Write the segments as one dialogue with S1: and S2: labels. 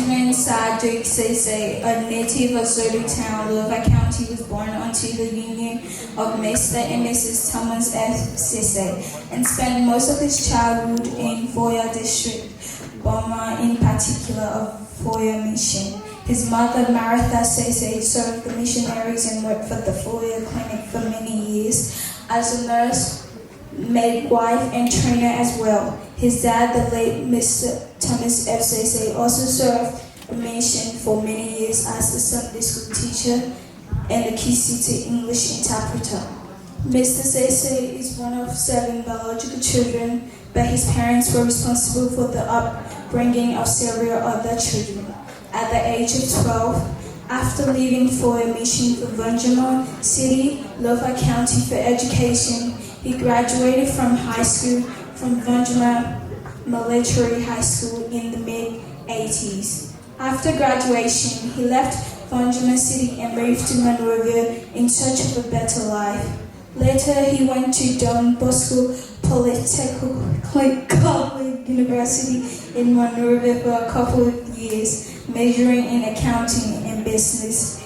S1: Benjamin Sadek Sese, a native of Zulu Town, Louisville County, was born onto the union of Mr. and Mrs. Thomas F. Sese and spent most of his childhood in Foya District, Boma in particular of Foya Mission. His mother, Maratha Sese, served the missionaries and worked for the Foya Clinic for many years as a nurse, midwife, and trainer as well. His dad, the late Mr. Thomas F. Sese, also served the mission for many years as the Sunday school teacher and the Kisita English interpreter. Mr. Sese is one of 7 biological children, but his parents were responsible for the upbringing of several other children. At the age of 12, after leaving for a mission for Vanjama City, Louisville County for education, he graduated from high school from Vanjama Military High School in the mid-80s. After graduation, he left Vanjama City and moved to Monrovia in search of a better life. Later, he went to Don Bosco Polytechnic University in Monrovia for a couple of years, majoring in accounting and business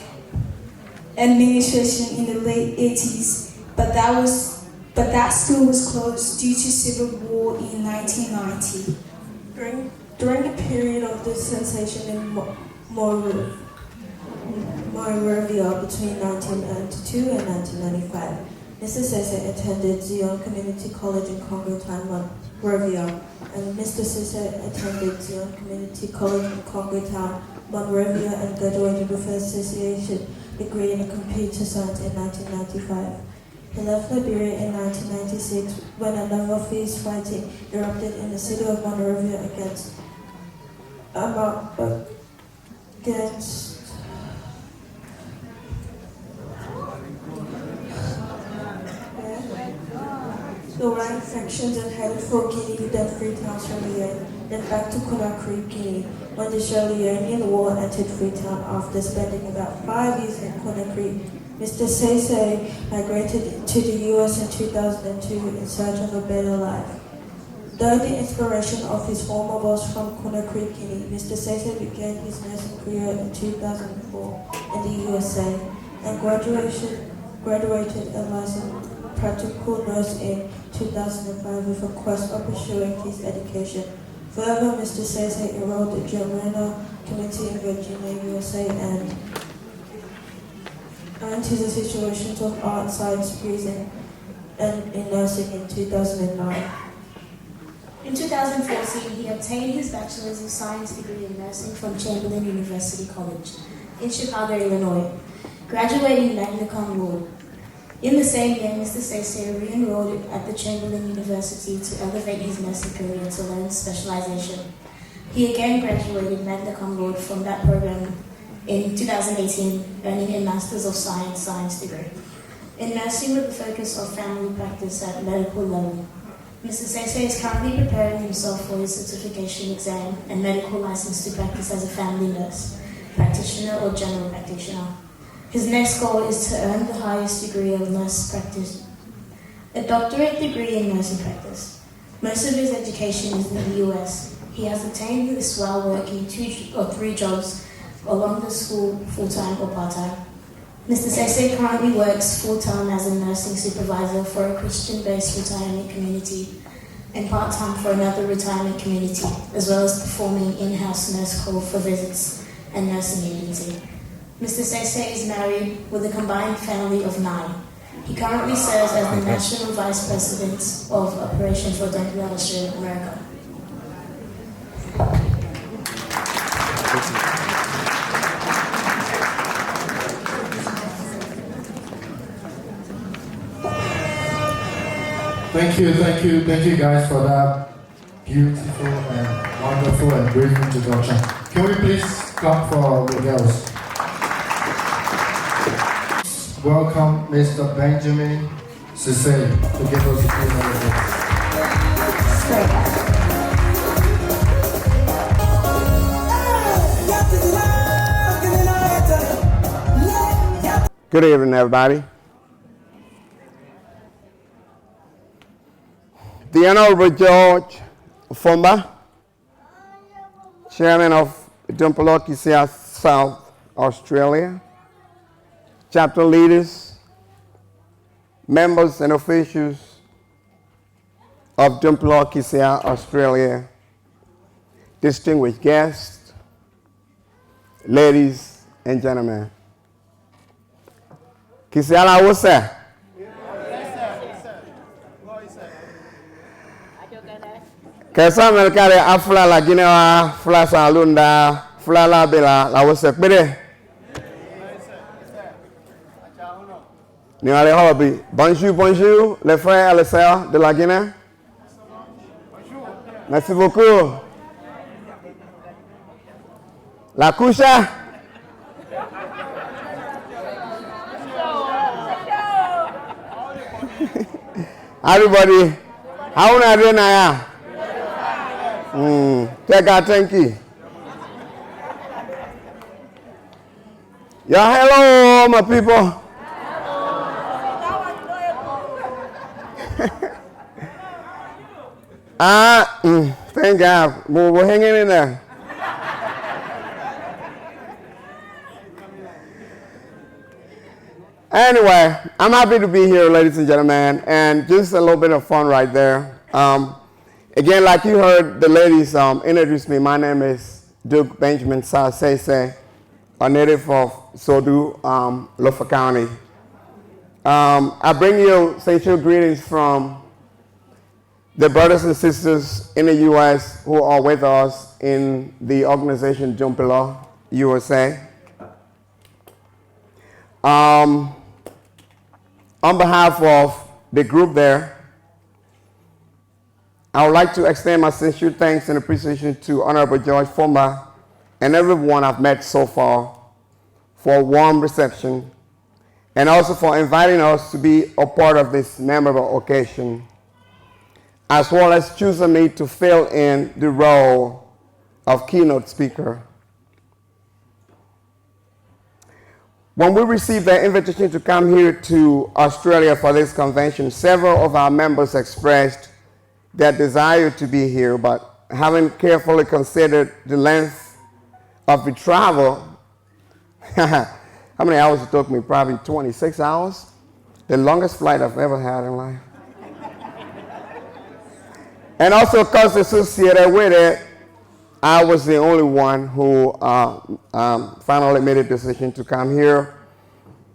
S1: administration in the late 80s, but that school was closed due to civil war in 1990.
S2: During the period of this sensation in Monrovia between 1992 and 1995, Mr. Sese attended Zion Community College in Congo-town, Monrovia, and Mr. Sese attended Zion Community College in Congo-town, Monrovia, and graduated with an associate degree in computer science in 1995. He left Liberia in 1996 when a naval fierce fighting erupted in the city of Monrovia against the right factions and headed for Guinea, then Freetown, Sierra Leone, then back to Conakry, Guinea. When the Sierra Leonean War entered Freetown after spending about 5 years in Conakry, Mr. Sese migrated to the US in 2002 in search of a better life. Though the inspiration of his former boss from Conakry, Guinea, Mr. Sese began his nursing career in 2004 in the USA and graduated a licensed practical nurse in 2005 with a quest of pursuing his education. Further, Mr. Sese enrolled at Germana Community in Virginia, USA and earned his Associations of Art Science degrees in nursing in 2009.
S3: In 2014, he obtained his Bachelor's of Science degree in nursing from Chamberlain University College in Chicago, Illinois, graduating magna cum laude. In the same year, Mr. Sese re-enrolled at the Chamberlain University to elevate his nursing career to learn specialization. He again graduated magna cum laude from that program in 2018, earning a Master's of Science degree in nursing with the focus of family practice at medical level. Mr. Sese is currently preparing himself for his certification exam and medical license to practice as a family nurse, practitioner or general practitioner. His next goal is to earn the highest degree of nurse practice, a doctorate degree in nursing practice. Most of his education is in the US. He has attained this while working 2 or 3 jobs along the school full-time or part-time. Mr. Sese currently works full-time as a nursing supervisor for a Christian-based retirement community and part-time for another retirement community, as well as performing in-house nurse call for visits and nursing agency. Mr. Sese is married with a combined family of 9. He currently serves as the National Vice President of Operations for Diompillor, Australia, America.
S4: Thank you guys for that beautiful and wonderful and brief introduction. Can we please clap for the girls? Welcome Mr. Benjamin Sese to give us a few minutes.
S5: Good evening, everybody. The Honorable George Fumba, Chairman of Diompillor, South Australia, chapter leaders, members and officials of Diompillor, Australia, distinguished guests, ladies and gentlemen. Kisiala wasa. Kesa melkare afla la ginewa fla salunda fla la bela la wasa pede. Ni allez hobby. Bonjour, bonjour, les frères et les sœurs de la Guinée. Merci beaucoup. La coucha. Everybody, how are you now? Thank you. Yeah, hello, my people. Thank God. We're hanging in there. Anyway, I'm happy to be here, ladies and gentlemen, and just a little bit of fun right there. Again, like you heard the ladies introduce me, my name is Duke Benjamin Sase, a native of Sodu, Lofa County. I bring you sincere greetings from the brothers and sisters in the U.S. who are with us in the organization Diompillor, USA. On behalf of the group there, I would like to extend my sincere thanks and appreciation to Honorable George Foma and everyone I've met so far for a warm reception and also for inviting us to be a part of this memorable occasion, as well as choosing me to fill in the role of keynote speaker. When we received the invitation to come here to Australia for this convention, several of our members expressed their desire to be here, but having carefully considered the length of the travel, how many hours it took me? Probably 26 hours. The longest flight I've ever had in life. And also costs associated with it, I was the only one who finally made a decision to come here.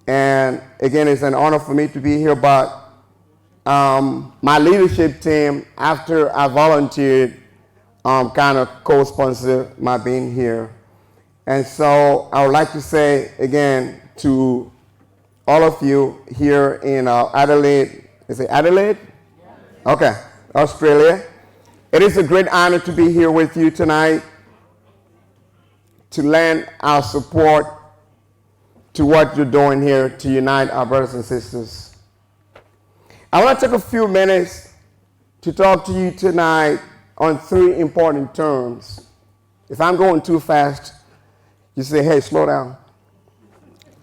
S5: And again, it's an honor for me to be here, but my leadership team, after I volunteered, kind of co-sponsored my being here. And so I would like to say again to all of you here in Adelaide, is it Adelaide? Yeah. Okay, Australia. It is a great honor to be here with you tonight to lend our support to what you're doing here to unite our brothers and sisters. I want to take a few minutes to talk to you tonight on three important terms. If I'm going too fast, you say, hey, slow down.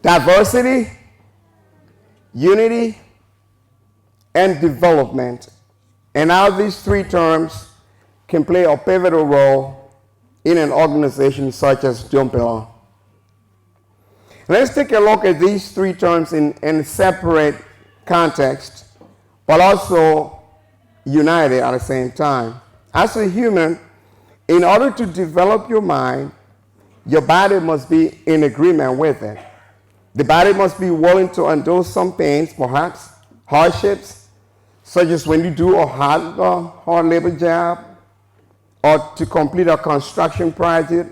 S5: Diversity, unity, and development. And how these three terms can play a pivotal role in an organization such as Diompillor. Let's take a look at these three terms in separate context, but also united at the same time. As a human, in order to develop your mind, your body must be in agreement with it. The body must be willing to endure some pains, perhaps hardships, such as when you do a hard labor job, or to complete a construction project,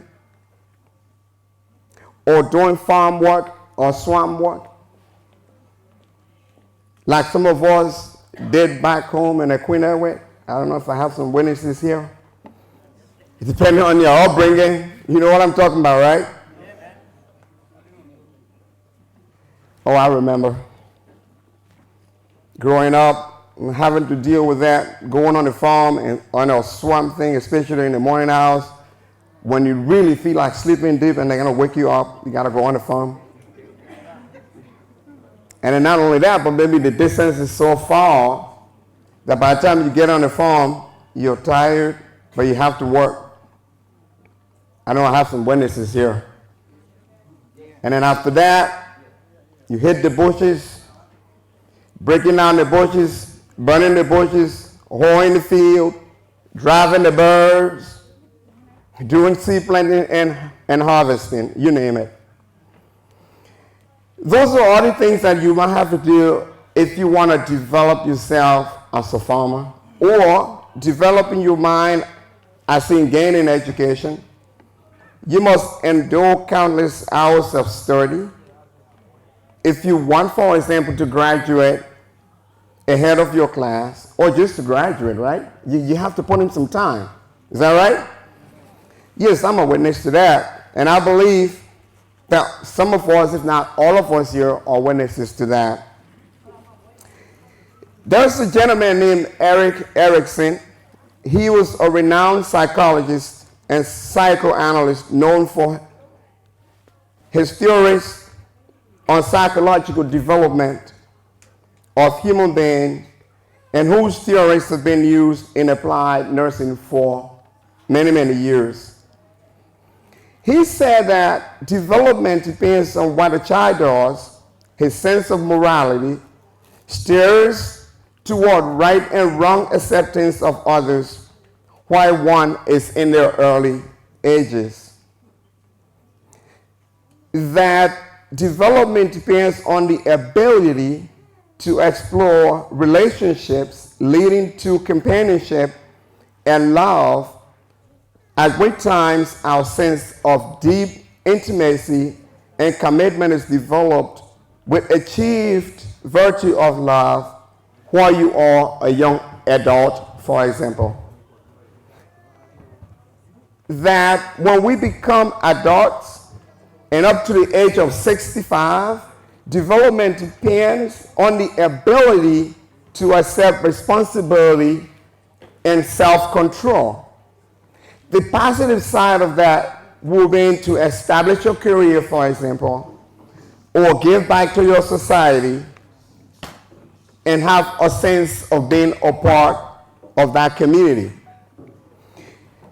S5: or doing farm work or swamp work, like some of us did back home in Equinaway. I don't know if I have some witnesses here. Depending on your upbringing, you know what I'm talking about, right? Oh, I remember growing up, having to deal with that, going on the farm and on a swamp thing, especially in the morning hours, when you really feel like sleeping deep and they're gonna wake you up, you gotta go on the farm. And then not only that, but maybe the distance is so far that by the time you get on the farm, you're tired, but you have to work. I know I have some witnesses here. And then after that, you hit the bushes, breaking down the bushes, burning the bushes, hoeing the field, driving the birds, doing seed planting and harvesting, you name it. Those are all the things that you might have to do if you want to develop yourself as a farmer, or developing your mind as in gaining education. You must endure countless hours of study. If you want, for example, to graduate ahead of your class, or just to graduate, right? You have to put in some time. Is that right? Yes, I'm a witness to that. And I believe that some of us, if not all of us here, are witnesses to that. There's a gentleman named Erik Erikson. He was a renowned psychologist and psychoanalyst known for his theories on psychological development of human beings, and whose theories have been used in applied nursing for many, many years. He said that development depends on what a child does. His sense of morality steers toward right and wrong acceptance of others while one is in their early ages. That development depends on the ability to explore relationships leading to companionship and love, at which times our sense of deep intimacy and commitment is developed with achieved virtue of love while you are a young adult, for example. That when we become adults and up to the age of 65, development depends on the ability to accept responsibility and self-control. The positive side of that will be to establish your career, for example, or give back to your society and have a sense of being a part of that community.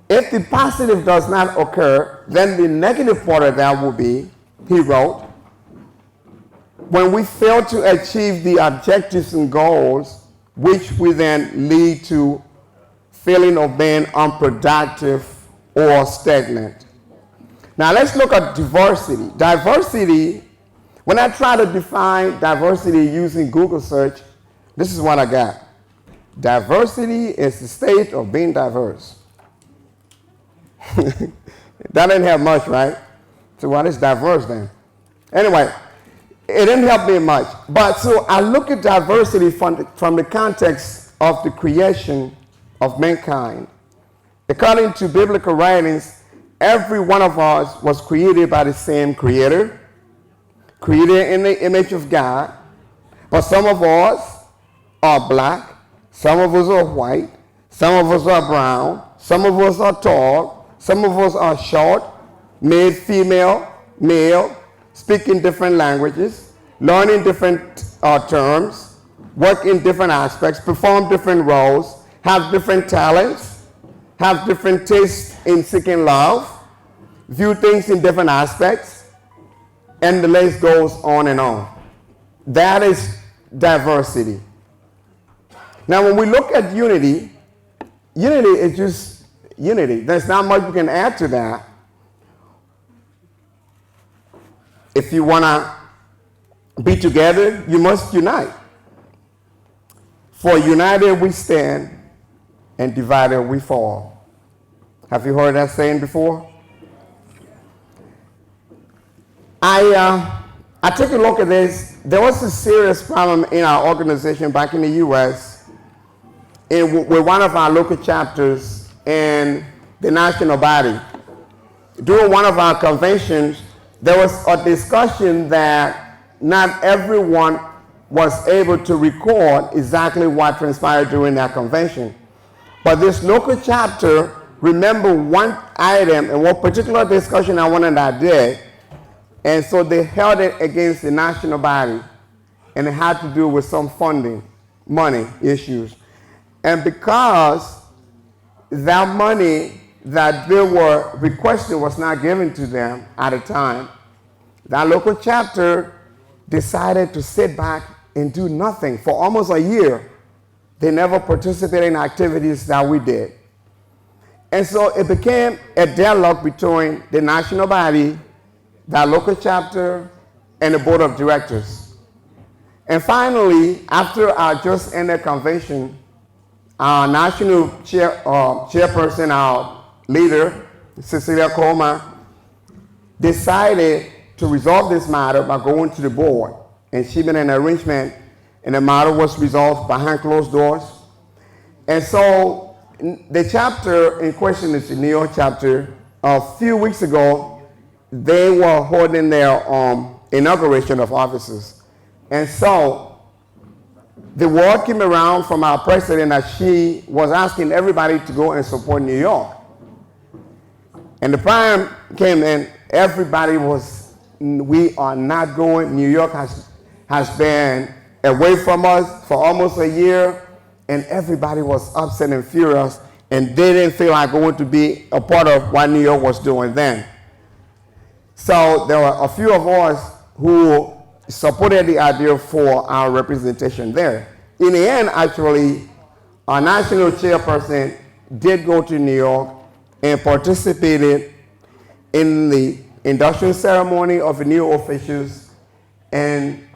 S5: If the positive does not occur, then the negative part of that will be, he wrote, when we fail to achieve the objectives and goals, which will then lead to feeling of being unproductive or stagnant. Now let's look at diversity. Diversity, when I try to define diversity using Google search, this is what I got. Diversity is the state of being diverse. That didn't have much, right? So what is diverse then? Anyway, it didn't help me much. But so I look at diversity from the context of the creation of mankind. According to biblical writings, every one of us was created by the same creator, created in the image of God. But some of us are black, some of us are white, some of us are brown, some of us are tall, some of us are short, male, female, male, speaking different languages, learning different terms, work in different aspects, perform different roles, have different talents, have different tastes in seeking love, view things in different aspects, and the list goes on and on. That is diversity. Now, when we look at unity, unity is just unity. There's not much we can add to that. If you want to be together, you must unite. For united we stand, and divided we fall. Have you heard that saying before? I took a look at this. There was a serious problem in our organization back in the U.S. With one of our local chapters in the national body. During one of our conventions, there was a discussion that not everyone was able to record exactly what transpired during that convention. But this local chapter remembered one item and one particular discussion I wanted that day. And so they held it against the national body. And it had to do with some funding, money issues. And because that money that they were requesting was not given to them at the time, that local chapter decided to sit back and do nothing for almost a year. They never participated in activities that we did. And so it became a dialogue between the national body, that local chapter, and the board of directors. And finally, after our just ended convention, our national chairperson, our leader, Cecilia Coleman, decided to resolve this matter by going to the board. And she made an arrangement, and the matter was resolved behind closed doors. And so the chapter in question is the New York chapter. A few weeks ago, they were holding their inauguration of offices. And so the word came around from our president that she was asking everybody to go and support New York. And the prime came in, everybody was, we are not going. New York has been away from us for almost a year, and everybody was upset and furious, and they didn't feel like going to be a part of what New York was doing then. So there were a few of us who supported the idea for our representation there. In the end, actually, our national chairperson did go to New York and participated in the induction ceremony of the new officials, and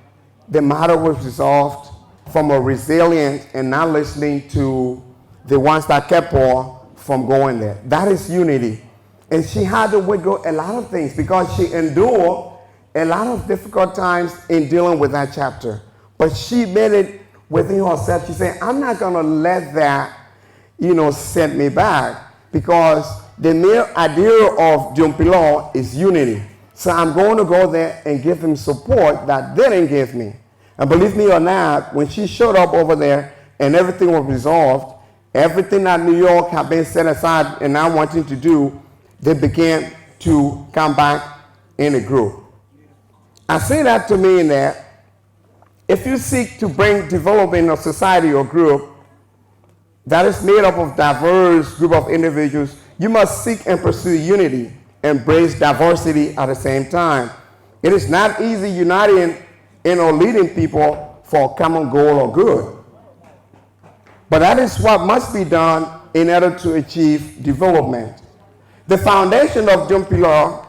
S5: the matter was resolved from a resilient and not listening to the ones that kept her from going there. That is unity. And she had to withdraw a lot of things because she endured a lot of difficult times in dealing with that chapter. But she made it within herself. She said, I'm not going to let that, set me back, because the mere idea of Diompillor is unity. So I'm going to go there and give him support that they didn't give me. And believe me or not, when she showed up over there and everything was resolved, everything that New York had been set aside and not wanting to do, they began to come back in a group. I say that to mean that if you seek to bring development of society or group that is made up of diverse group of individuals, you must seek and pursue unity, embrace diversity at the same time. It is not easy uniting or leading people for a common goal or good. But that is what must be done in order to achieve development. The foundation of Diompillor,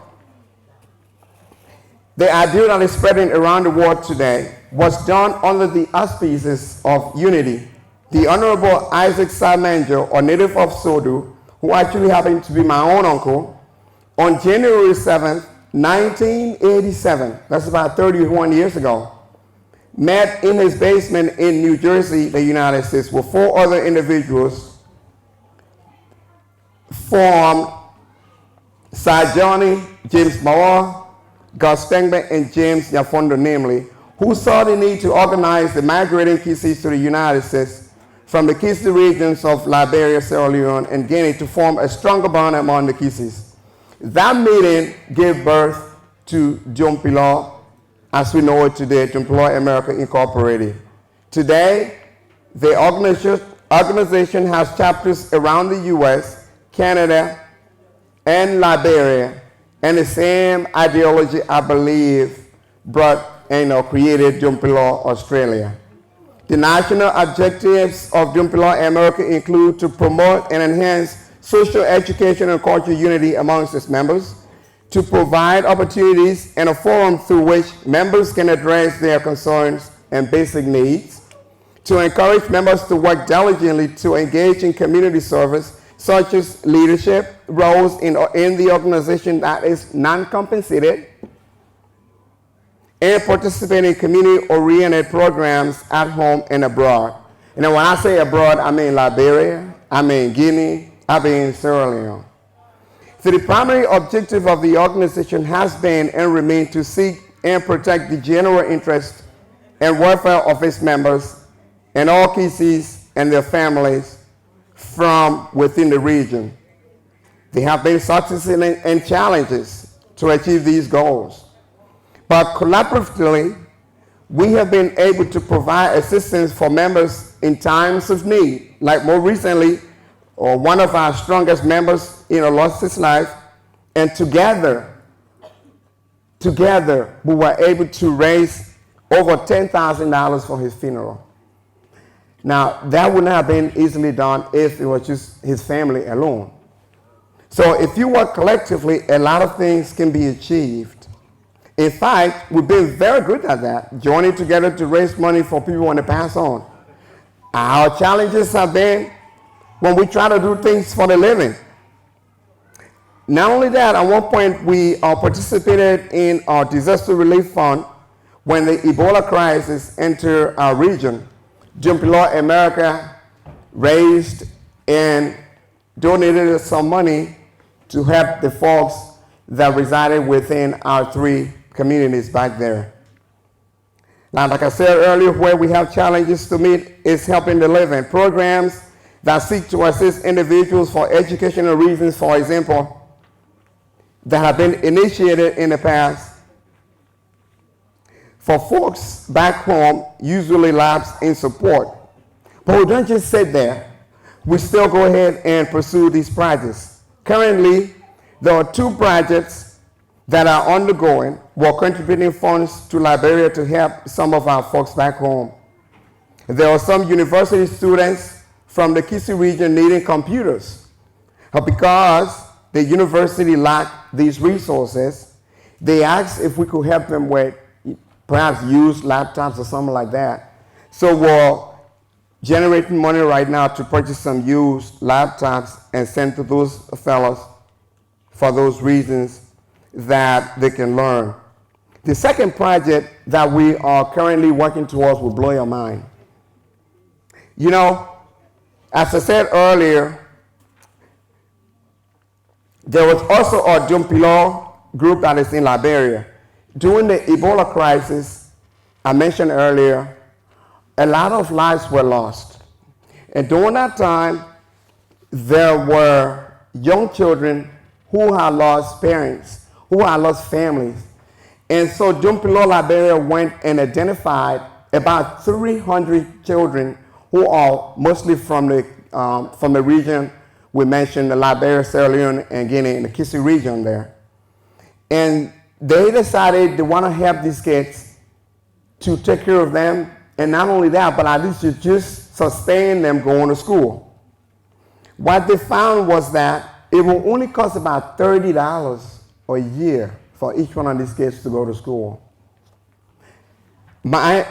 S5: the idea that is spreading around the world today, was done under the auspices of unity. The Honorable Isaac Salmanger, a native of Sodu, who actually happened to be my own uncle, on January 7th, 1987, that's about 31 years ago, met in his basement in New Jersey, the United States, with 4 other individuals, formed Sir Johnny, James Mauer, Gus Stengbeck, and James Yafondo, namely, who saw the need to organize the migrating Kisses to the United States from the Kissy regions of Liberia, Sierra Leone, and Guinea to form a stronger bond among the Kisses. That meeting gave birth to Diompillor, as we know it today, Diompillor America Incorporated. Today, the organization has chapters around the U.S., Canada, and Liberia, and the same ideology, I believe, created Diompillor Australia. The national objectives of Diompillor America include to promote and enhance social education and cultural unity amongst its members, to provide opportunities and a forum through which members can address their concerns and basic needs, to encourage members to work diligently to engage in community service, such as leadership roles in the organization that is non-compensated, and participate in community-oriented programs at home and abroad. And when I say abroad, I mean Liberia, I mean Guinea, I mean Sierra Leone. So the primary objective of the organization has been and remains to seek and protect the general interest and welfare of its members and all Kisses and their families from within the region. There have been successes and challenges to achieve these goals. But collaboratively, we have been able to provide assistance for members in times of need. Like more recently, or one of our strongest members, lost his life, and together, we were able to raise over $10,000 for his funeral. Now, that would not have been easily done if it was just his family alone. So if you work collectively, a lot of things can be achieved. In fact, we've been very good at that, joining together to raise money for people when they pass on. Our challenges have been when we try to do things for the living. Not only that, at one point we participated in our disaster relief fund when the Ebola crisis entered our region. Diompillor America raised and donated some money to help the folks that resided within our 3 communities back there. Now, like I said earlier, where we have challenges to meet is helping the living. Programs that seek to assist individuals for educational reasons, for example, that have been initiated in the past. For folks back home, usually lapse in support. But we don't just sit there. We still go ahead and pursue these projects. Currently, there are 2 projects that are undergoing. We're contributing funds to Liberia to help some of our folks back home. There are some university students from the Kisi region needing computers. Because the university lacked these resources, they asked if we could help them with perhaps used laptops or something like that. So we're generating money right now to purchase some used laptops and send to those fellows for those reasons that they can learn. The second project that we are currently working towards will blow your mind. As I said earlier, there was also a Diompillor group that is in Liberia. During the Ebola crisis, I mentioned earlier, a lot of lives were lost. And during that time, there were young children who had lost parents, who had lost families. And so Diompillor Liberia went and identified about 300 children who are mostly from the region we mentioned, the Liberia, Sierra Leone, and Guinea, in the Kisi region there. And they decided they want to help these kids to take care of them, and not only that, but at least to just sustain them going to school. What they found was that it will only cost about $30 a year for each one of these kids to go to school. My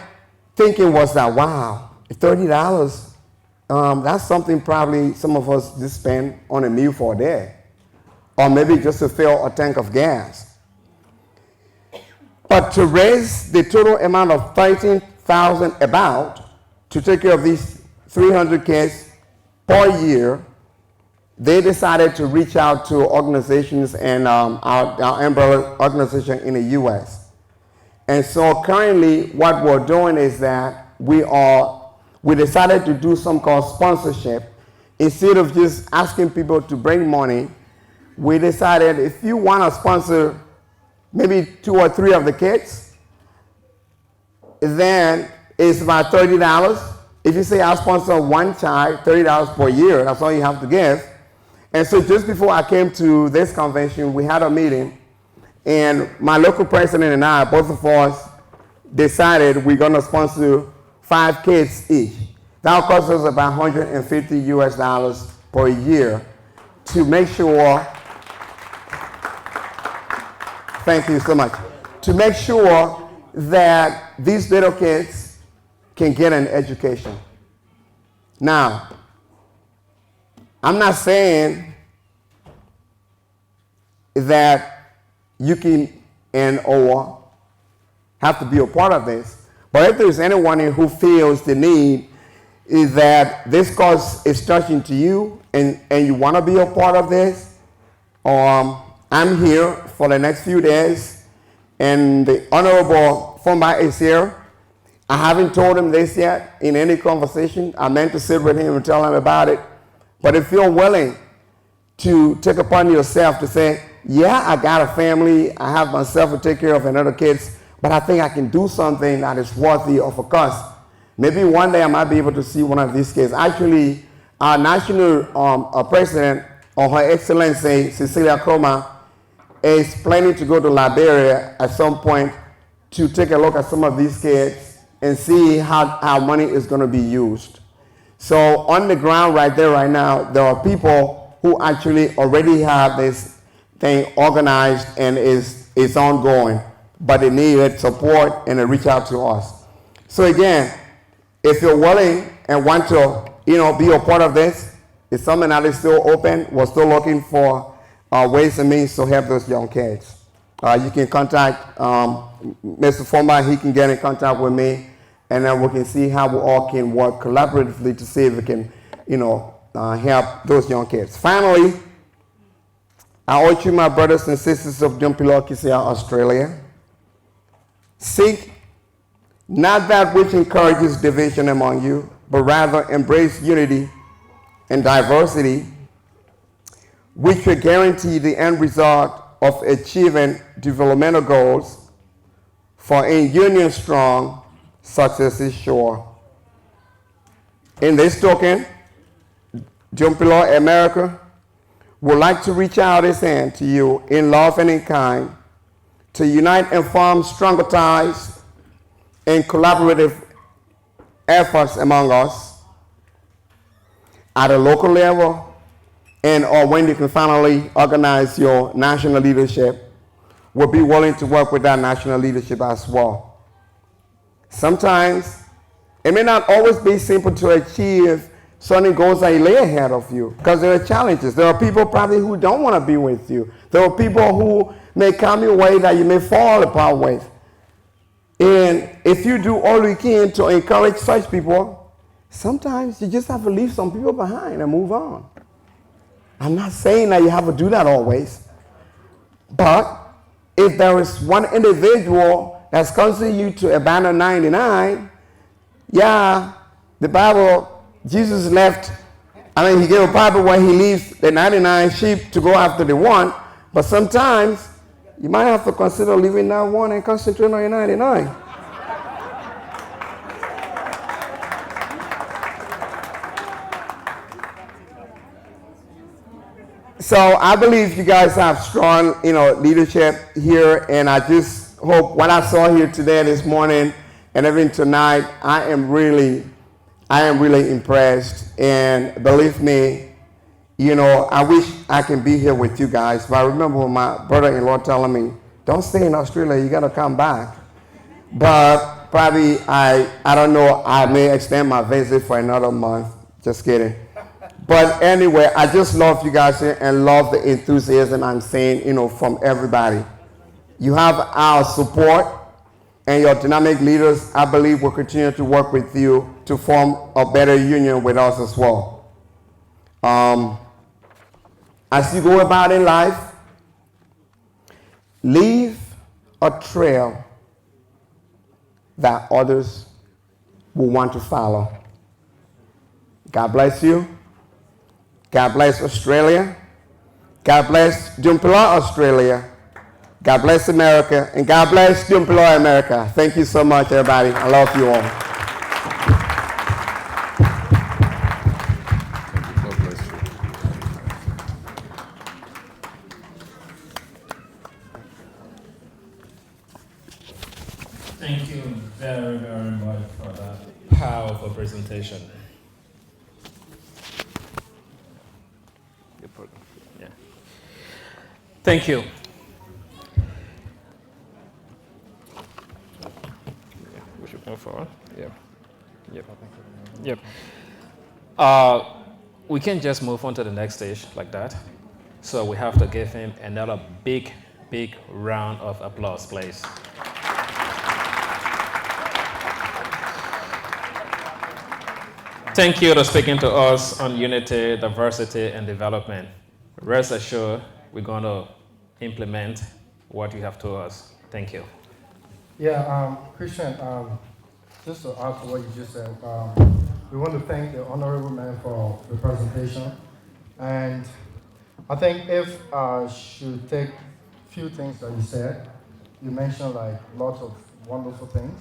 S5: thinking was that, wow, $30, that's something probably some of us just spend on a meal for a day, or maybe just to fill a tank of gas. But to raise the total amount of $13,000 about to take care of these 300 kids per year, they decided to reach out to organizations and our umbrella organization in the U.S. And so currently what we're doing is that we decided to do some called sponsorship. Instead of just asking people to bring money, we decided if you want to sponsor maybe 2 or 3 of the kids, then it's about $30. If you say I'll sponsor one child, $30 per year, that's all you have to give. And so just before I came to this convention, we had a meeting, and my local president and I, both of us, decided we're going to sponsor 5 kids each. That will cost us about $150 US per year to make sure, thank you so much, to make sure that these little kids can get an education. Now, I'm not saying that you can or have to be a part of this, but if there's anyone who feels the need is that this cause is touching to you and you want to be a part of this, I'm here for the next few days, and the Honorable Fomba is here. I haven't told him this yet in any conversation. I meant to sit with him and tell him about it. But if you're willing to take upon yourself to say, yeah, I got a family, I have myself to take care of and other kids, but I think I can do something that is worthy of a cost. Maybe one day I might be able to see one of these kids. Actually, our national president, or Her Excellency Cecilia Chroma, is planning to go to Liberia at some point to take a look at some of these kids and see how money is going to be used. So on the ground right there right now, there are people who actually already have this thing organized and is ongoing, but they needed support and they reach out to us. So again, if you're willing and want to, be a part of this, it's something that is still open. We're still looking for ways and means to help those young kids. You can contact Mr. Former. He can get in contact with me, and then we can see how we all can work collaboratively to see if we can, help those young kids. Finally, I urge you, my brothers and sisters of Diompillor, Australia, seek not that which encourages division among you, but rather embrace unity and diversity, which will guarantee the end result of achieving developmental goals. For in union strong, success is sure. In this token, Diompillor America would like to reach out its hand to you in love and in kind to unite and form stronger ties and collaborative efforts among us at a local level, and or when you can finally organize your national leadership, we'll be willing to work with that national leadership as well. Sometimes it may not always be simple to achieve certain goals that lay ahead of you, because there are challenges. There are people probably who don't want to be with you. There are people who may come your way that you may fall apart with. And if you do all you can to encourage such people, sometimes you just have to leave some people behind and move on. I'm not saying that you have to do that always, but if there is one individual that's causing you to abandon 99, yeah, the Bible, Jesus left, he gave a Bible where he leaves the 99 sheep to go after the one, but sometimes you might have to consider leaving that one and concentrating on your 99. So I believe you guys have strong, leadership here, and I just hope what I saw here today, this morning, and even tonight, I am really impressed. And believe me, I wish I can be here with you guys. But I remember my brother-in-law telling me, "Don't stay in Australia. You got to come back." But probably I don't know. I may extend my visit for another month. Just kidding. But anyway, I just love you guys here and love the enthusiasm I'm seeing, from everybody. You have our support, and your dynamic leaders, I believe, will continue to work with you to form a better union with us as well. As you go about in life, leave a trail that others will want to follow. God bless you. God bless Australia. God bless Diompillor, Australia. God bless America. And God bless Diompillor, America. Thank you so much, everybody. I love you all.
S6: God bless you.
S7: Thank you very, very much for that powerful presentation. Yeah. Thank you. We should move forward. Yep. We can't just move on to the next stage like that. So we have to give him another big, big round of applause, please. Thank you for speaking to us on unity, diversity, and development. Rest assured, we're going to implement what you have told us. Thank you.
S4: Yeah, Christian, just to add to what you just said, we want to thank the honorable man for the presentation. And I think if I should take a few things that you said, you mentioned like lots of wonderful things.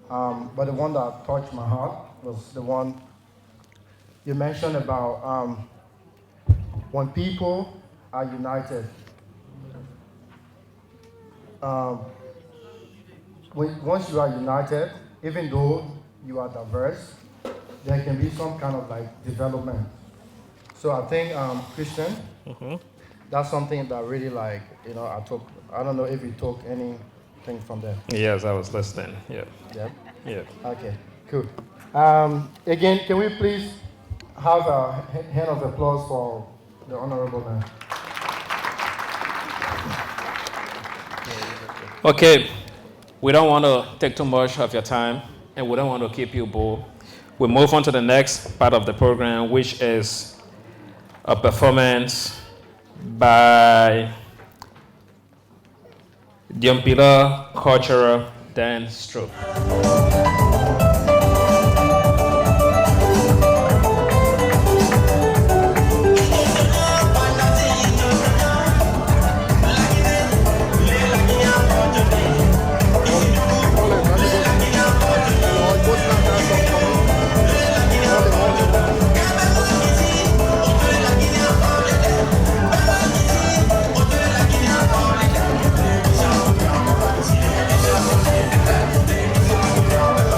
S4: But the one that touched my heart was the one you mentioned about when people are united. Um, Once you are united, even though you are diverse, there can be some kind of like development. So I think Christian, that's something that really like I took. I don't know if you took anything from there.
S7: Yes, I was listening. Yeah.
S4: Yeah.
S7: Yeah.
S4: Okay. Cool. Again, can we please have a hand of applause for the honorable man?
S7: Okay. We don't want to take too much of your time, and we don't want to keep you bored. We move on to the next part of the program, which is a performance by Diompillor Cultural Dance Troupe.
S6: Thank you.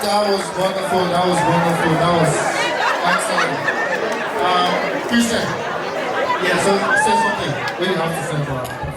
S4: That was wonderful. That was wonderful. That was excellent. Christian, yeah. So say something. What do you have to say about